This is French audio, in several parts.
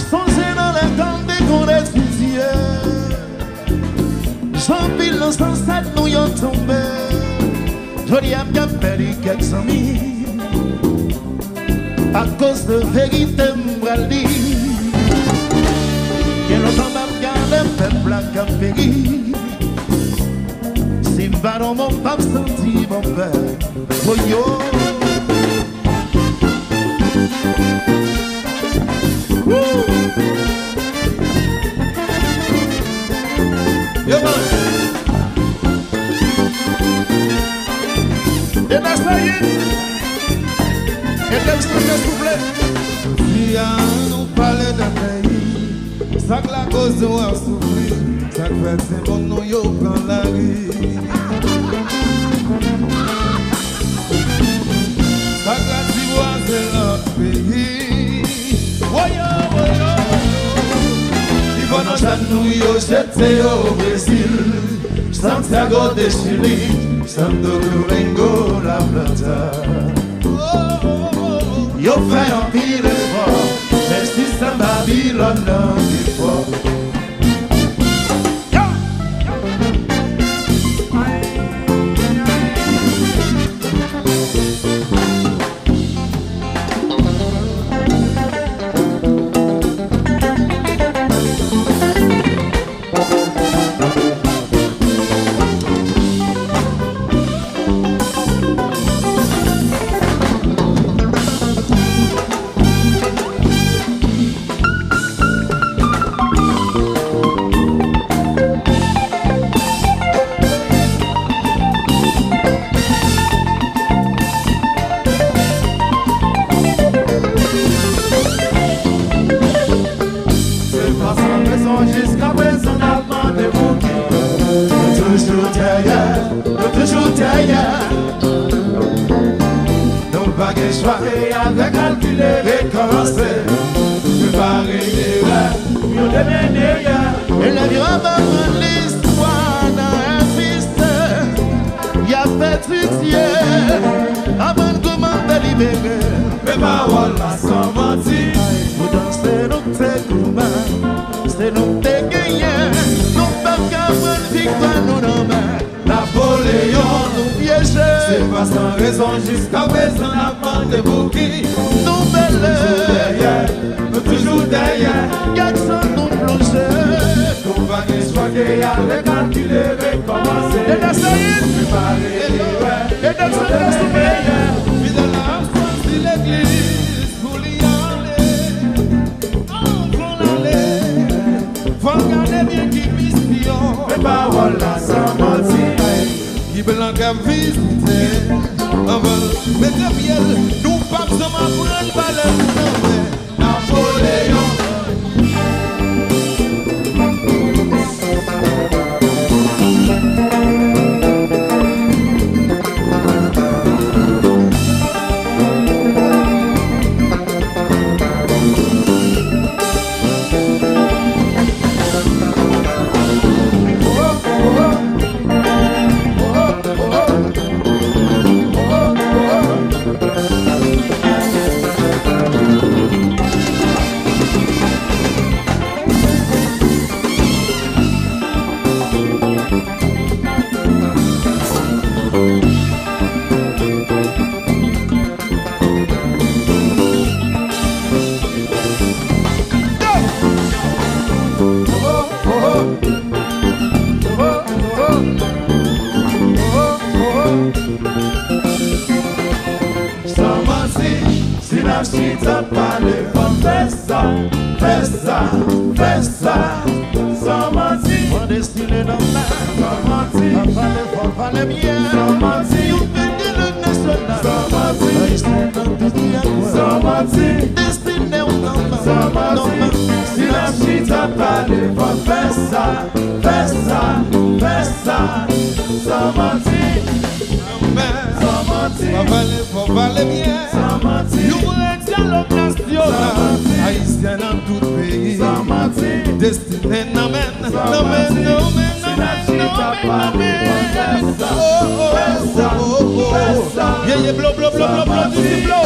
Songez dans les temps des qu'on étudiait, j'empile dans son stade nous y tombé. Joli a bien perdu quelques amis à cause de vérité m'brali. Quel longtemps m'a regardé peuple à Capéry. Si m'ballon mon pape senti mon père. Oh yo. Yo man. Et la saïd. Et t'aimes ce que s'il vous plaît. Si à nous parler d'un pays, ça que la cause de voir souffrir, ça que fait c'est bon nous yo prend la rue. Ça que la Tivoire c'est notre pays. Woyo, woyo, woyo. Il va dans chaque nous yo jeter au Brésil, Santiago de Chili, Santo Domingo la Plata. Yo fait un pile fort, mais si ça Babylone non dit fort. Jusqu'à présent, on a demandé pour qui. Toujours derrière, toujours derrière. Nous pas que choix et avec calculer, recommencer. Préparer les rêves, nous démener. Et la vie abandonne l'histoire dans un fils. Y a pétritier, avant de commencer libérer. Mais paroles là sont menties. Vous dansez nos técoumans. C'est nous qui gagnons, nous pas qu'à prendre victoire nous non mais Napoléon nous piège. C'est pas sans raison jusqu'à présent la bande pour qui. Nous belles, toujours derrière, Jackson nous plonge. Nous pas qu'il soit qu'il y a les calculer, recommencer. Et la saïd, préparer les rêves, et Jackson reste au meilleur. Puis dans la France de l'église, pour l'y aller, on aller. Faut regarder bien qui mission. Les paroles là sont menties. Qui blanc à visiter. Mais de bien, nous pas besoin de prendre par le nom. Napoléon. Chita parle, fais ça, sans mentir. Mon destiné dans la sans mentir. Faut parler bien, sans mentir. You fais le national, sans mentir. Sans mentir, destiné au nom, sans mentir. Si la chita parle, fais ça, sans mentir. Sans mentir, faut parler bien, sans mentir. You voulez dialogue national, haïtien dans tout pays, sans mentir. destiné, non men, non men, non men, non men. Yeah, yeah, blow, blow, blow, blow, blow, this is blow.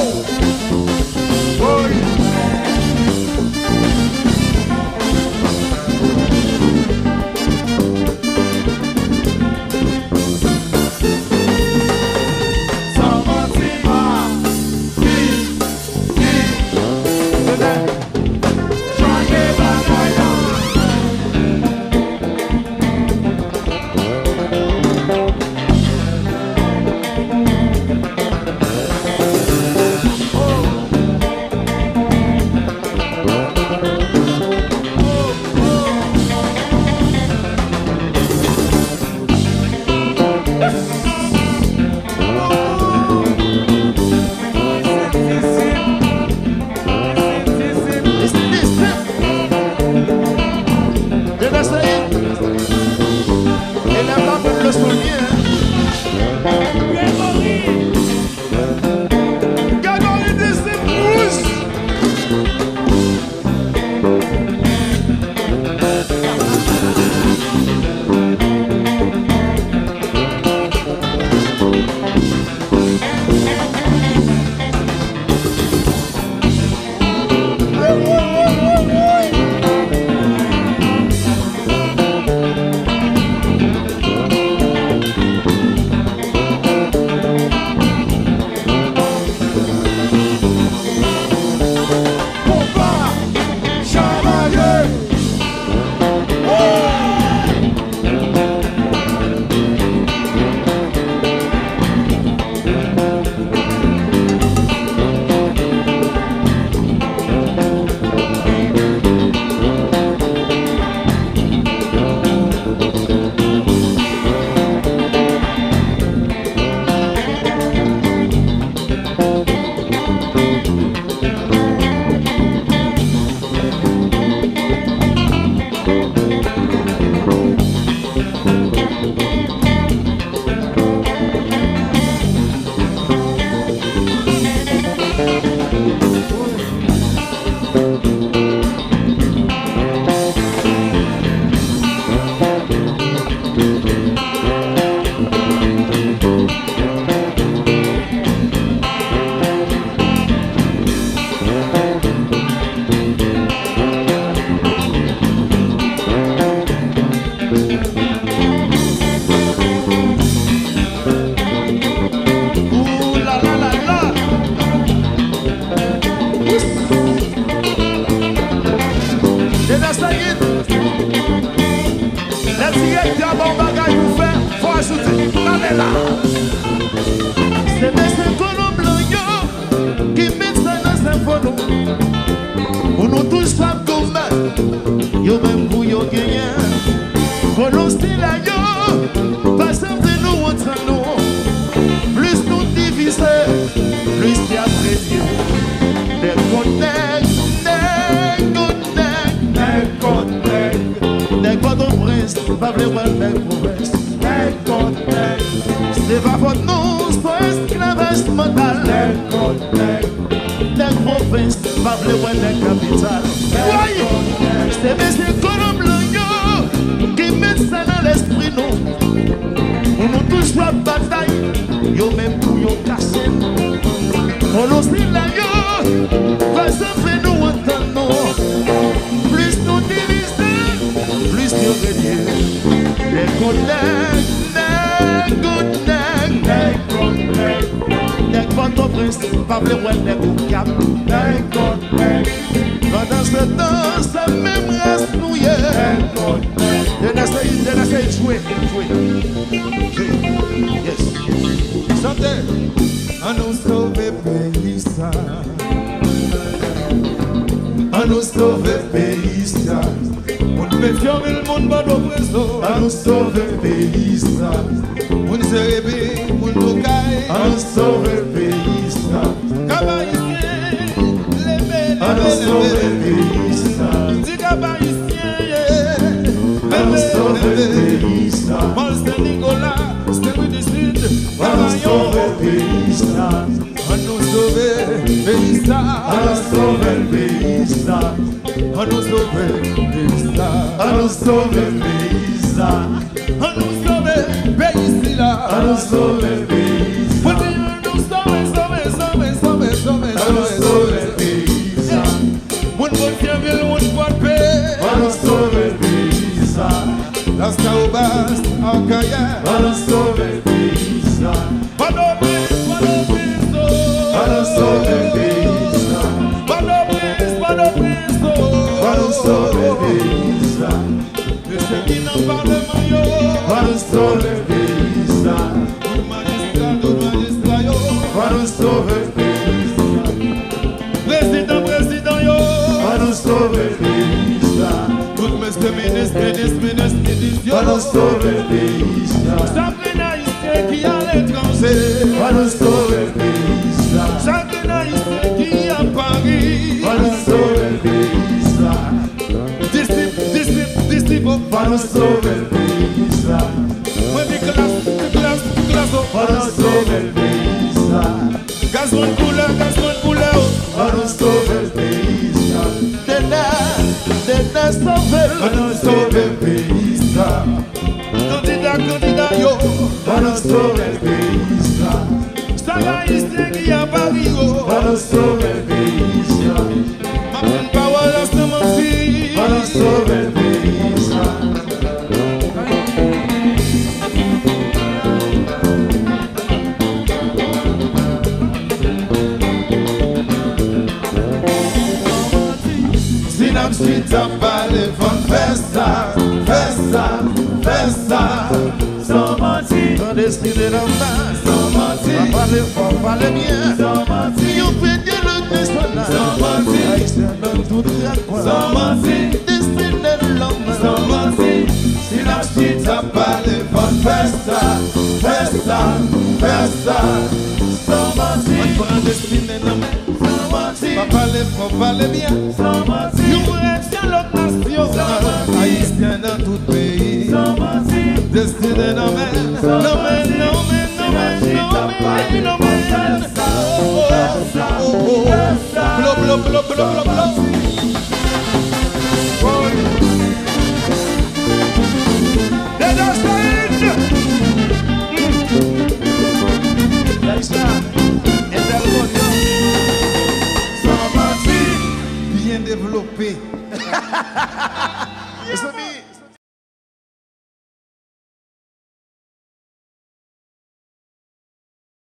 C'est des colons blancs qui mettent ça dans sa photo. On nous tous pas comme yo même pour yo gagner. Colons style à yo, pas simple nous entre nous. Plus nous diviser, plus il y a pression. Des connects, pas vraiment des provinces. C'est pas votre nom, c'est esclavage mental. Des provinces, pas vraiment des capitales. C'est messieurs colons blancs qui mettent ça dans l'esprit, non. On nous touche la bataille, yo même pour yo casser. On nous dit là, yo, pas simple nous entendons. Plus nous divisons, plus nous relions. Les connects, des Port-au-Prince, pas vraiment des Boucap. Pendant ce temps, ça même reste nouillé. De l'essayer de jouer. Yes. Chantez. À nous sauver pays ça. À nous sauver pays ça. On peut fermer le monde par nos présos. À nous sauver pays ça. On se réveille, on nous caille. À nous sauver pays ça. Cabaïsien, les à nous sauver pays ça. Dis cabaïsien, à nous sauver pays ça. Paul Saint-Nicolas, c'est du Sud. À nous sauver pays ça. À nous sauver pays ça. À nous sauver pays ça. On nous sauve pays là. On nous sauve pays là. On nous sauve pays là. On nous sauve pays là. On nous sauve pays là. Mon bon Dieu, mon bon paix. On nous sauve pays là. Las Caubas, en Cayenne. On nous sauve pays là. On nous sauve pays là. On nous sauve pays là. Le Seigneur n'en parle pas. On nous sauve pays là. Tout magistrat, yo. On nous sauve pays là. Président, yo. On nous sauve pays là. Tout monsieur ministre, yo. On nous sauve pays là. Chaque naïsien qui a l'étranger. On nous sauve pays là. Chaque naïsien qui a Paris. On nous sauve pays là. Disciple, on nous sauve pays là. On dit classe, on nous sauve pays là. Gazon couleur, on nous sauve pays là. T'es sauvé, on nous sauve pays là. Candidat, yo, on nous sauve pays là. Chaque haïtien qui a Paris, on nous sauve pays là. Ma bonne parole, c'est mon fils. On nous sauve pays là. Si t'as pas les bonnes festa, sans mentir, sans destiné dans ma, sans mentir, pas parler fort, parler bien, sans mentir, you fait de le personnage, sans mentir, haïtien dans tout coin, sans mentir, destiné de l'homme, sans mentir, si la petite t'as pas les bonnes festa, sans mentir, pas destiné dans ma, sans mentir, pas parler fort, parler bien, sans mentir, you reste l'autre nation, haïtien dans tout pays, sans mentir, destiné dans ma, non mais, bien développé.